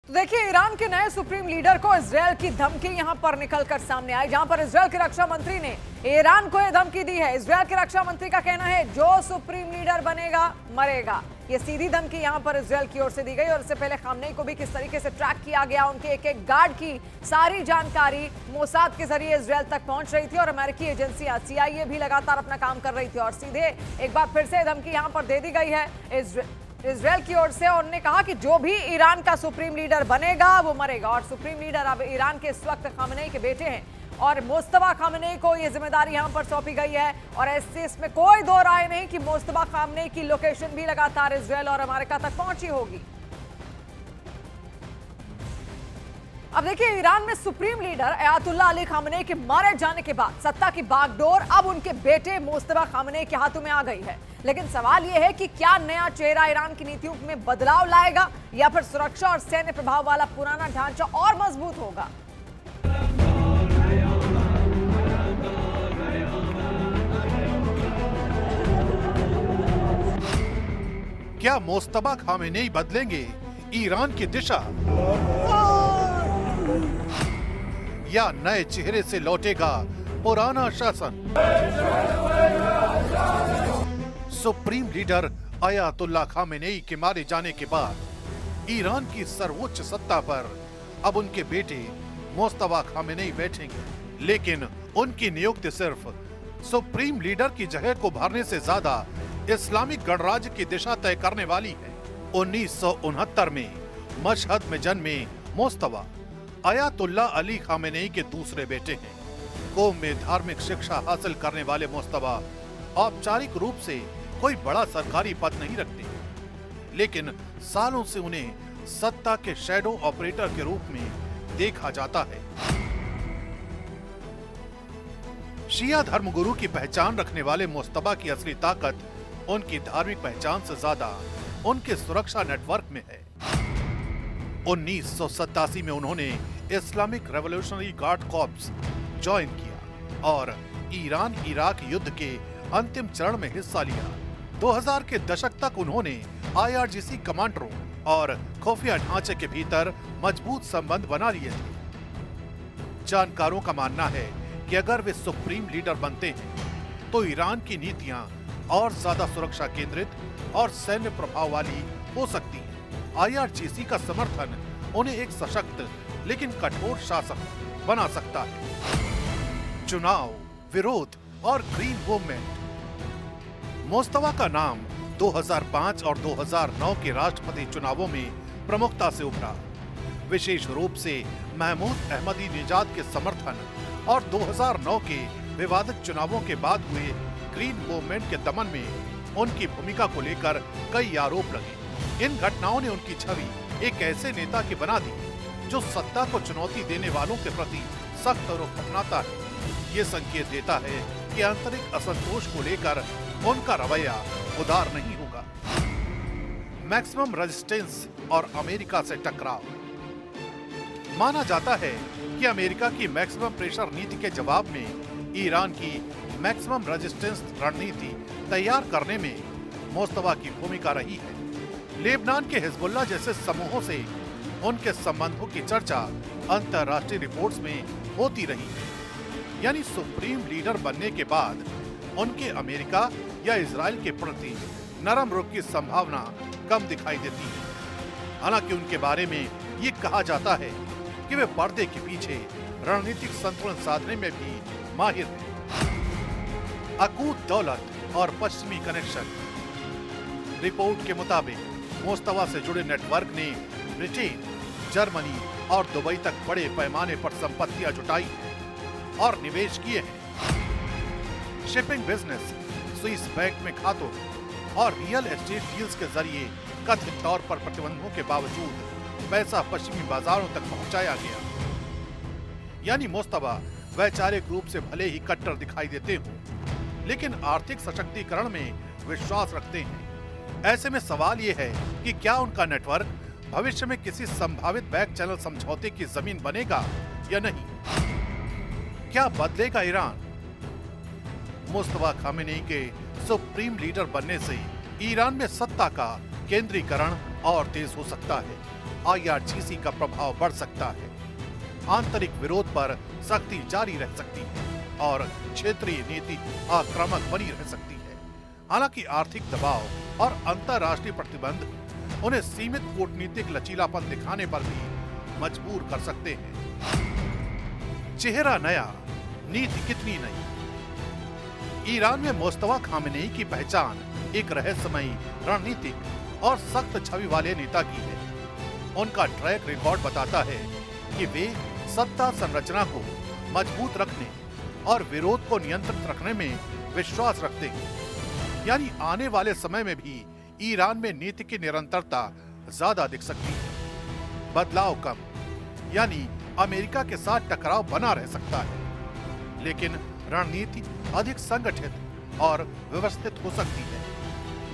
तो देखिए, ईरान के नए सुप्रीम लीडर को इजरायल की धमकी यहां पर निकलकर सामने आई, जहां पर इजरायल के रक्षा मंत्री ने ईरान को यह धमकी दी है। इजरायल के रक्षा मंत्री का कहना है, जो सुप्रीम लीडर बनेगा मरेगा। ये सीधी धमकी यहां पर इजरायल की ओर से दी गई। और इससे पहले खामनेई को भी किस तरीके से ट्रैक किया गया, उनके एक एक गार्ड की सारी जानकारी मोसाद के जरिए इजरायल तक पहुंच रही थी और अमेरिकी एजेंसियां CIA भी लगातार अपना काम कर रही थी। और सीधे एक बार फिर से धमकी यहां पर दे दी गई है इजरायल की ओर से। और उन्होंने कहा कि जो भी ईरान का सुप्रीम लीडर बनेगा वो मरेगा। और सुप्रीम लीडर अब ईरान के इस वक्त खामनेई के बेटे हैं और मुस्तफा खामनेई को ये जिम्मेदारी यहां पर सौंपी गई है। और ऐसे इसमें कोई दो राय नहीं कि मुस्तफा खामनेई की लोकेशन भी लगातार इजरायल और अमेरिका तक पहुंची होगी। अब देखिए, ईरान में supreme leader Ayatollah Ali Khamenei के मारे जाने के बाद सत्ता की बागडोर अब उनके बेटे मुस्तफा खामनेई के हाथों में आ गई है। लेकिन सवाल यह है कि क्या नया चेहरा ईरान की नीतियों में बदलाव लाएगा या फिर सुरक्षा और सैन्य प्रभाव वाला पुराना ढांचा और मजबूत होगा। क्या मुस्तफा खामेनेई बदलेंगे ईरान की दिशा, या नए चेहरे से लौटेगा पुराना शासन? सुप्रीम लीडर अयातुल्ला खामेनेई के मारे जाने के बाद ईरान की सर्वोच्च सत्ता पर अब उनके बेटे मुस्तफा खामेनेई बैठेंगे। लेकिन उनकी नियुक्ति सिर्फ सुप्रीम लीडर की जगह को भरने से ज्यादा इस्लामिक गणराज्य की दिशा तय करने वाली है। 1969 में मशहद में जन्मे मुस्तफा अयातुल्ला अली खामेनेई के दूसरे बेटे हैं। कौम में धार्मिक शिक्षा हासिल करने वाले मुस्तफा औपचारिक रूप से कोई बड़ा सरकारी पद नहीं रखते, लेकिन सालों से उन्हें सत्ता के शैडो ऑपरेटर के रूप में देखा जाता है। शिया धर्मगुरु की पहचान रखने वाले मुस्तफा की असली ताकत उनकी धार्मिक पहचान से ज्यादा उनके सुरक्षा नेटवर्क में है। 1987 में उन्होंने Islamic revolutionary guard corps join किया और ईरान इराक युद्ध के अंतिम चरण में हिस्सा लिया। 2000 के दशक तक उन्होंने IRGC कमांडरों और खुफिया ढांचे के भीतर मजबूत संबंध बना लिए थे। जानकारों का मानना है कि अगर वे सुप्रीम लीडर बनते हैं तो ईरान की नीतियां और ज्यादा सुरक्षा केंद्रित और सैन्य प्रभाव वाली हो सकती है। IRGC का समर्थन उन्हें एक सशक्त लेकिन कठोर शासक बना सकता है। चुनाव, विरोध और ग्रीन मूवमेंट। मुस्तफा का नाम 2005 और 2009 के राष्ट्रपति चुनावों में प्रमुखता से उभरा। विशेष रूप से महमूद अहमदीनेजाद के समर्थन और 2009 के विवादित चुनावों के बाद हुए ग्रीन मूवमेंट के दमन में उनकी भूमिका को लेकर कई आरोप लगे। इन घटनाओं ने उनकी छवि एक ऐसे नेता की बना दी जो सत्ता को चुनौती देने वालों के प्रति सख्त रुख अपनाता है। ये संकेत देता है कि आंतरिक असंतोष को लेकर उनका रवैया उदार नहीं होगा। मैक्सिमम रेजिस्टेंस और अमेरिका से टकराव। माना जाता है कि अमेरिका की मैक्सिमम प्रेशर नीति के जवाब में ईरान की मैक्सिमम रेजिस्टेंस रणनीति तैयार करने में मुस्तफा की भूमिका रही है। लेबनान के हिजबुल्लाह जैसे समूहों से उनके संबंधों की चर्चा अंतर्राष्ट्रीय रिपोर्ट्स में होती रही है। यानी सुप्रीम लीडर बनने के बाद उनके अमेरिका या इजराइल के प्रति नरम रुख की संभावना कम दिखाई देती है। हालांकि उनके बारे में ये कहा जाता है कि वे पर्दे के पीछे रणनीतिक संतुलन साधने में भी माहिर हैं। अकूत दौलत और पश्चिमी कनेक्शन। रिपोर्ट के मुताबिक मुस्तफा से जुड़े नेटवर्क ने ब्रिटेन, जर्मनी और दुबई तक बड़े पैमाने पर संपत्तियां जुटाई हैं और निवेश किए हैं। शिपिंग बिजनेस, स्विस बैंक में खातों और रियल एस्टेट डील्स के जरिए कथित तौर पर प्रतिबंधों के बावजूद पैसा पश्चिमी बाजारों तक पहुंचाया गया। यानी मुस्तफा वैचारिक रूप से भले ही कट्टर दिखाई देते हों, लेकिन आर्थिक सशक्तिकरण में विश्वास रखते हैं। ऐसे में सवाल ये है कि क्या उनका नेटवर्क भविष्य में किसी संभावित बैक चैनल समझौते की जमीन बनेगा या नहीं? क्या बदलेगा ईरान? मुस्तफा खामेनेई के सुप्रीम लीडर बनने से ईरान में सत्ता का केंद्रीकरण और तेज हो सकता है। IRGC का प्रभाव बढ़ सकता है। आंतरिक विरोध पर सख्ती जारी रह सकती है और क्षेत्रीय नीति आक्रामक बनी रह सकती है। हालांकि आर्थिक दबाव और अंतर्राष्ट्रीय प्रतिबंध उन्हें सीमित कूटनीतिक लचीलापन दिखाने पर भी मजबूर कर सकते हैं। चेहरा नया, नीति कितनी नई। ईरान में मुस्तफा खामेनेई की पहचान एक रहस्यमयी, रणनीतिक और सख्त छवि वाले नेता की है। उनका ट्रैक रिकॉर्ड बताता है कि वे सत्ता संरचना को मजबूत रखने और विरोध को नियंत्रित रखने में विश्वास रखते हैं। यानी आने वाले समय में भी ईरान में नीति की निरंतरता ज्यादा दिख सकती है। बदलाव कम, यानी अमेरिका के साथ टकराव बना रह सकता है, लेकिन रणनीति अधिक संगठित और व्यवस्थित हो सकती है।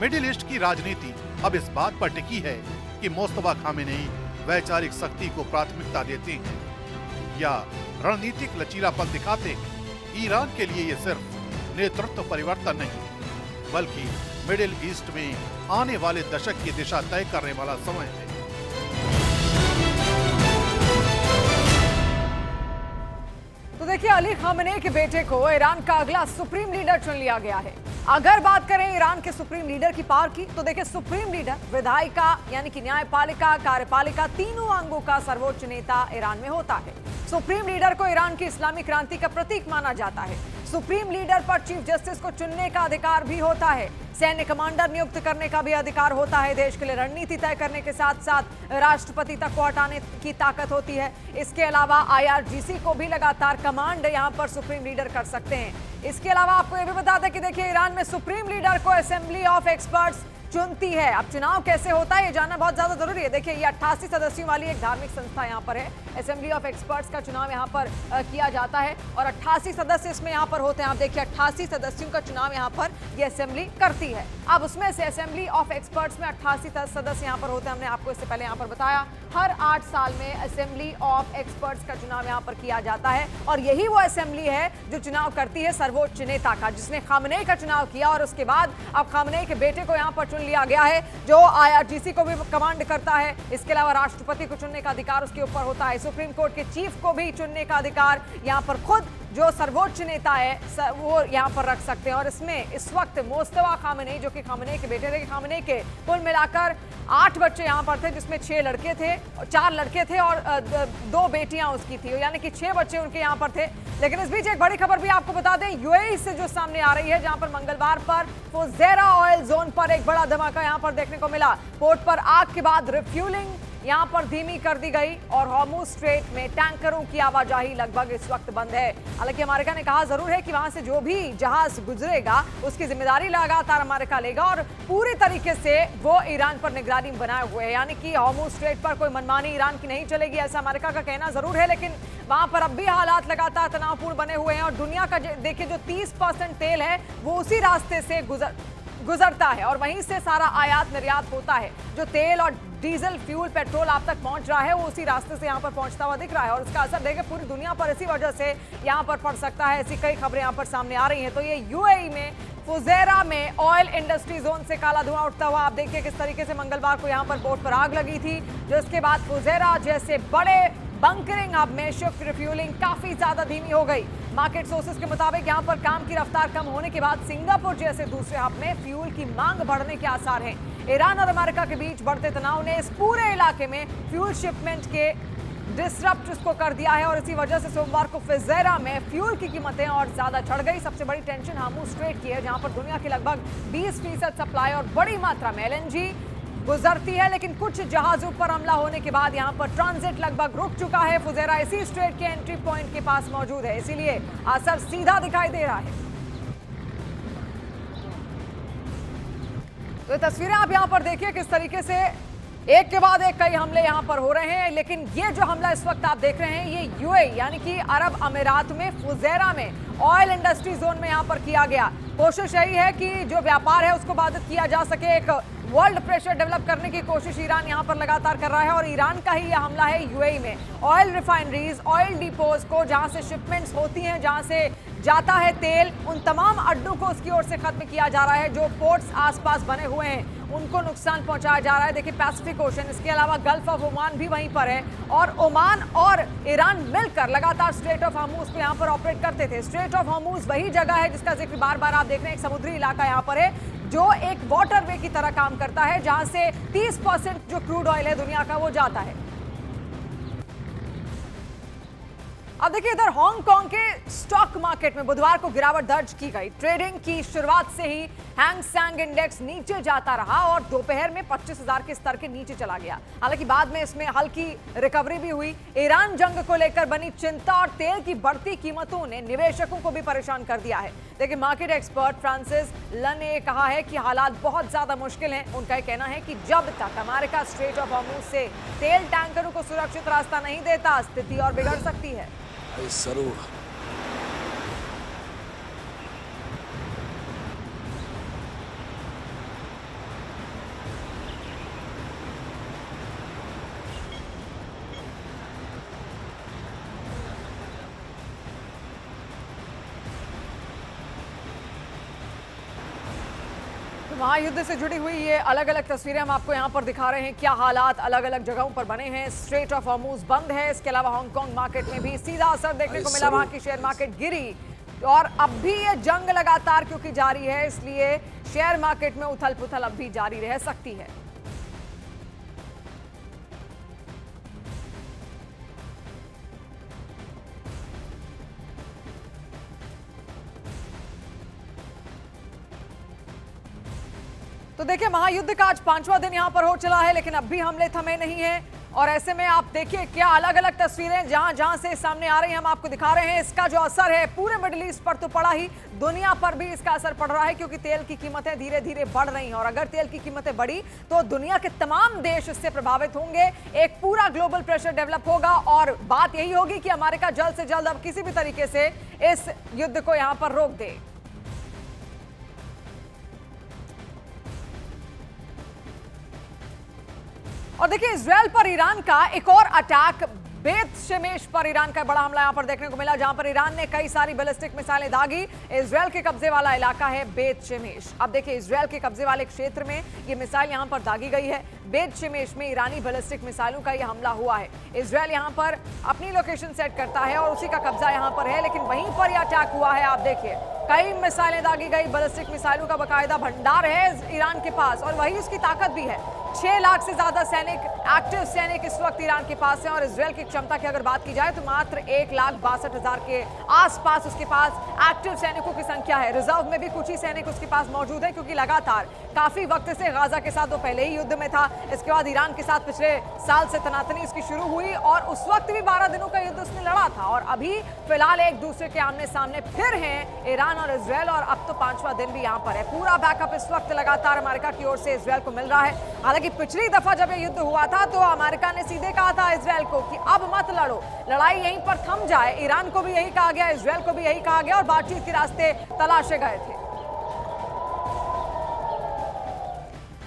मिडिल ईस्ट की राजनीति अब इस बात पर टिकी है कि मुस्तफा खामेनेई वैचारिक शक्ति को प्राथमिकता देते हैं या रणनीतिक लचीलापन दिखाते हैं। ईरान के लिए ये सिर्फ नेतृत्व परिवर्तन नहीं, बल्कि मिडिल ईस्ट में आने वाले दशक की दिशा तय करने वाला समय है। तो देखिए, अली खामेनेई के बेटे को ईरान का अगला सुप्रीम लीडर चुन लिया गया है। अगर बात करें ईरान के सुप्रीम लीडर की पावर की, तो देखिए सुप्रीम लीडर विधायिका यानी कि न्यायपालिका, कार्यपालिका, तीनों अंगों का सर्वोच्च नेता ईरान में होता है। सुप्रीम लीडर को ईरान की इस्लामी क्रांति का प्रतीक माना जाता है। सुप्रीम लीडर पर चीफ जस्टिस को चुनने का अधिकार भी होता है। सैन्य कमांडर नियुक्त करने का भी अधिकार होता है। देश के लिए रणनीति तय करने के साथ साथ राष्ट्रपति तक को हटाने की ताकत होती है। इसके अलावा IRGC को भी लगातार कमांड यहां पर सुप्रीम लीडर कर सकते हैं। इसके अलावा आपको यह भी बता दें कि देखिए ईरान में सुप्रीम लीडर को असेंबली ऑफ एक्सपर्ट्स चुनती है। अब चुनाव कैसे होता है ये जानना बहुत ज्यादा जरूरी है। देखिए ये 88 सदस्यों वाली एक धार्मिक संस्था यहाँ पर है। असेंबली ऑफ एक्सपर्ट्स का चुनाव यहाँ पर किया जाता है और 88 सदस्य इसमें यहाँ पर होते हैं। आप देखिए 88 सदस्यों का चुनाव यहाँ पर ये असेंबली करती है। अब उसमें से असेंबली ऑफ एक्सपर्ट्स में 88 सदस्य यहाँ पर होते हैं। हमने आपको इससे पहले यहाँ पर बताया, हर 8 साल में असेंबली ऑफ एक्सपर्ट्स का चुनाव यहाँ पर किया जाता है और यही वो असेंबली है जो चुनाव करती है सर्वोच्च नेता का, जिसने खामेनेई का चुनाव किया और उसके बाद अब खामेनेई के बेटे को यहाँ पर चुन लिया गया है जो IRGC को भी कमांड करता है। इसके अलावा राष्ट्रपति को चुनने का अधिकार उसके ऊपर होता है। सुप्रीम कोर्ट के चीफ को भी चुनने का अधिकार यहाँ पर खुद जो सर्वोच्च नेता है वो यहाँ पर रख सकते हैं। और इसमें इस वक्त मुस्तफा खामेनेई जो कि खामेनेई के बेटे थे, खामेनेई के कुल मिलाकर 8 बच्चे यहाँ पर थे, जिसमें 6 लड़के थे, 4 लड़के थे और 2 बेटियां उसकी थी, यानी कि 6 बच्चे उनके यहाँ पर थे। लेकिन इस बीच एक बड़ी खबर भी आपको बता दें UAE से जो सामने आ रही है, जहां पर मंगलवार पर फुजैरा ऑयल जोन पर एक बड़ा धमाका यहाँ पर देखने को मिला। पोर्ट पर आग के बाद रिफ्यूलिंग यहाँ पर धीमी कर दी गई और हॉर्मुज स्ट्रेट में टैंकरों की आवाजाही लगभग इस वक्त बंद है। हालांकि अमेरिका ने कहा जरूर है कि वहां से जो भी जहाज गुजरेगा उसकी जिम्मेदारी लगातार अमेरिका लेगा और पूरी तरीके से वो ईरान पर निगरानी बनाए हुए है, यानी कि हॉर्मुज स्ट्रेट पर कोई मनमानी ईरान की नहीं चलेगी, ऐसा अमेरिका का कहना जरूर है। लेकिन वहां पर अब भी हालात लगातार तनावपूर्ण बने हुए हैं और दुनिया का देखिए जो 30% तेल है वो उसी रास्ते से गुजरता है और वहीं से सारा आयात निर्यात होता है। जो तेल और डीजल, फ्यूल, पेट्रोल आप तक पहुंच रहा है वो उसी रास्ते से यहाँ पर पहुंचता हुआ दिख रहा है और उसका असर देखिए पूरी दुनिया पर इसी वजह से यहाँ पर पड़ सकता है। ऐसी कई खबरें यहाँ पर सामने आ रही हैं। तो ये UAE में फुजैरा में ऑयल इंडस्ट्री जोन से काला धुआं उठता हुआ आप देखिए किस तरीके से मंगलवार को यहाँ पर पोर्ट पर आग लगी थी, जो इसके बाद फुजैरा जैसे बड़े बंकरिंग हब में शिफ्ट रिफ्यूलिंग काफी ज्यादा धीमी हो गई। मार्केट सोर्सेज के मुताबिक यहां पर काम की रफ्तार कम होने के बाद सिंगापुर जैसे दूसरे हब में फ्यूल की मांग बढ़ने के आसार हैं। ईरान और अमेरिका के बीच बढ़ते तनाव ने इस पूरे इलाके में फ्यूल शिपमेंट के डिसरप्ट उसको कर दिया है और इसी वजह से सोमवार को फुजैरा में फ्यूल की कीमतें और ज्यादा चढ़ गई। सबसे बड़ी टेंशन हॉर्मुज स्ट्रेट की है, जहां पर दुनिया की लगभग 20% सप्लाई और बड़ी मात्रा में LNG गुजरती है। लेकिन कुछ जहाजों पर हमला होने के बाद यहां पर ट्रांजिट लगभग रुक चुका है। फुजैरा इसी स्ट्रेट के एंट्री पॉइंट के पास मौजूद है, इसीलिए असर सीधा दिखाई दे रहा है। तो ये तस्वीरें आप यहां पर देखिए किस तरीके से एक के बाद एक कई हमले यहां पर हो रहे हैं। लेकिन ये जो हमला इस वक्त आप देख रहे हैं ये UAE यानी कि अरब अमीरात में फुजैरा में ऑयल इंडस्ट्री जोन में यहां पर किया गया। कोशिश यही है कि जो व्यापार है उसको बाधित किया जा सके, एक वर्ल्ड प्रेशर डेवलप करने की कोशिश ईरान यहां पर लगातार कर रहा है और ईरान का ही यह हमला है यूएई में ऑयल रिफाइनरीज, ऑयल डिपोज को जहां से शिपमेंट्स होती हैं, जहां से जाता है तेल, उन तमाम अड्डों को उसकी ओर से खत्म किया जा रहा है। जो पोर्ट्स आसपास बने हुए हैं उनको नुकसान पहुंचाया जा रहा है। देखिए पैसिफिक ओशन, इसके अलावा गल्फ ऑफ ओमान भी वहीं पर है और ओमान और ईरान मिलकर लगातार स्ट्रेट ऑफ हॉर्मूज को यहां पर ऑपरेट करते थे। स्ट्रेट ऑफ हॉर्मूज वही जगह है जिसका जिक्र बार बार आप देख रहे हैं, एक समुद्री इलाका यहां पर है जो एक वाटरवे की तरह काम करता है, जहां से 30% जो क्रूड ऑयल है दुनिया का वो जाता है। अब देखिए इधर हांगकांग के स्टॉक मार्केट में बुधवार को गिरावट दर्ज की गई। ट्रेडिंग की शुरुआत से ही हैंग सेंग इंडेक्स नीचे जाता रहा और दोपहर में 25,000 के स्तर के नीचे चला गया। हालांकि बाद में इसमें हल्की रिकवरी भी हुई। ईरान जंग को लेकर बनी चिंता और तेल की बढ़ती कीमतों ने निवेशकों को भी परेशान कर दिया है। देखिए मार्केट एक्सपर्ट फ्रांसिस लन ने कहा है कि हालात बहुत ज्यादा मुश्किल हैं। उनका कहना है कि जब तक अमेरिका स्ट्रेट ऑफ हॉर्मूज से तेल टैंकरों को सुरक्षित रास्ता नहीं देता, स्थिति और बिगड़ सकती है। महायुद्ध से जुड़ी हुई ये अलग अलग तस्वीरें हम आपको यहां पर दिखा रहे हैं। क्या हालात अलग अलग जगहों पर बने हैं। स्ट्रेट ऑफ हॉर्मूज बंद है, इसके अलावा हांगकांग मार्केट में भी सीधा असर देखने को मिला। वहां की शेयर मार्केट गिरी और अब भी ये जंग लगातार क्योंकि जारी है, इसलिए शेयर मार्केट में उथल पुथल अब भी जारी रह सकती है। तो देखिए महायुद्ध का आज 5वां दिन यहां पर हो चला है, लेकिन अब भी हमले थमे नहीं हैं और ऐसे में आप देखिए क्या अलग अलग तस्वीरें जहां जहां से सामने आ रही हैं हम आपको दिखा रहे हैं। इसका जो असर है पूरे मिडिल ईस्ट पर तो पड़ा ही, दुनिया पर भी इसका असर पड़ रहा है क्योंकि तेल की कीमतें धीरे धीरे बढ़ रही हैं और अगर तेल की कीमतें बढ़ी तो दुनिया के तमाम देश इससे प्रभावित होंगे। एक पूरा ग्लोबल प्रेशर डेवलप होगा और बात यही होगी कि अमेरिका जल्द से जल्द अब किसी भी तरीके से इस युद्ध को यहां पर रोक दे। और देखिए इजरायल पर ईरान का एक और अटैक, बेत शेमेश पर ईरान का बड़ा हमला यहां पर देखने को मिला, जहां पर ईरान ने कई सारी बैलिस्टिक मिसाइलें दागी। इजरायल के कब्जे वाला इलाका है बेत शेमेश। अब देखिए इजरायल के कब्जे वाले क्षेत्र में ये मिसाइल यहां पर दागी गई है। बेत शेमेश में ईरानी बैलिस्टिक मिसाइलों का यह हमला हुआ है। इजरायल यहां पर अपनी लोकेशन सेट करता है और उसी का कब्जा यहां पर है, लेकिन वहीं पर यह अटैक हुआ है। आप देखिए कई मिसाइलें दागी गई, बैलिस्टिक मिसाइलों का बाकायदा भंडार है ईरान के पास और वही उसकी ताकत भी है। 6 लाख से ज्यादा सैनिक, एक्टिव सैनिक इस वक्त ईरान के पास हैं और इजरायल की क्षमता की अगर बात की जाए तो मात्र 1,62,000 के आसपास उसके पास एक्टिव सैनिकों की संख्या है। रिजर्व में भी कुछ ही सैनिक उसके पास मौजूद है क्योंकि लगातार काफी वक्त से गाजा के साथ वो पहले ही युद्ध में था। इसके बाद ईरान के साथ पिछले साल से तनातनी उसकी शुरू हुई और उस वक्त भी 12 दिनों का युद्ध उसने लड़ा था और अभी फिलहाल एक दूसरे के आमने सामने फिर हैं ईरान और इजरायल और अब तो 5वां दिन भी यहाँ पर है। पूरा बैकअप इस वक्त लगातार अमेरिका की ओर से इजरायल को मिल रहा है। हालांकि पिछली दफा जब ये युद्ध हुआ था तो अमेरिका ने सीधे कहा था इजरायल को कि अब मत लड़ो, लड़ाई यहीं पर थम जाए। ईरान को भी यही कहा गया, इजरायल को भी यही कहा गया और बातचीत के रास्ते तलाशे गए थे।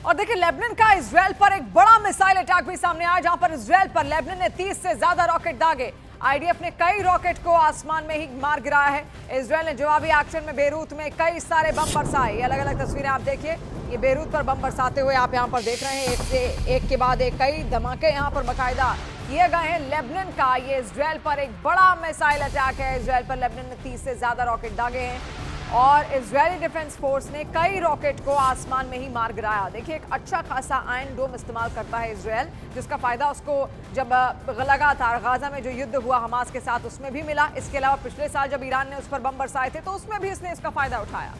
और देखिए लेबनान का इजरायल पर एक बड़ा मिसाइल अटैक भी सामने आया, जहां पर इजरायल पर लेबनान ने 30 से ज्यादा रॉकेट दागे। आईडीएफ ने कई रॉकेट को आसमान में ही मार गिराया है। इजरायल ने जवाबी एक्शन में बेरूत में कई सारे बम बरसाए। अलग अलग तस्वीरें आप देखिए, ये बेरूत पर बम बरसाते हुए आप यहाँ पर देख रहे हैं। एक से एक के बाद एक कई धमाके यहाँ पर बाकायदा किए गए हैं। लेबनान का ये इजरायल पर एक बड़ा मिसाइल अटैक है। इजरायल पर लेबनान ने 30 से ज्यादा रॉकेट दागे हैं और इजरायली डिफेंस फोर्स ने कई रॉकेट को आसमान में ही मार गिराया। देखिए एक अच्छा खासा आयरन डोम इस्तेमाल करता है इजरायल, जिसका फायदा उसको जब लगातार गाजा में जो युद्ध हुआ हमास के साथ उसमें भी मिला। इसके अलावा पिछले साल जब ईरान ने उस पर बम बरसाए थे तो उसमें भी इसने इसका फायदा उठाया।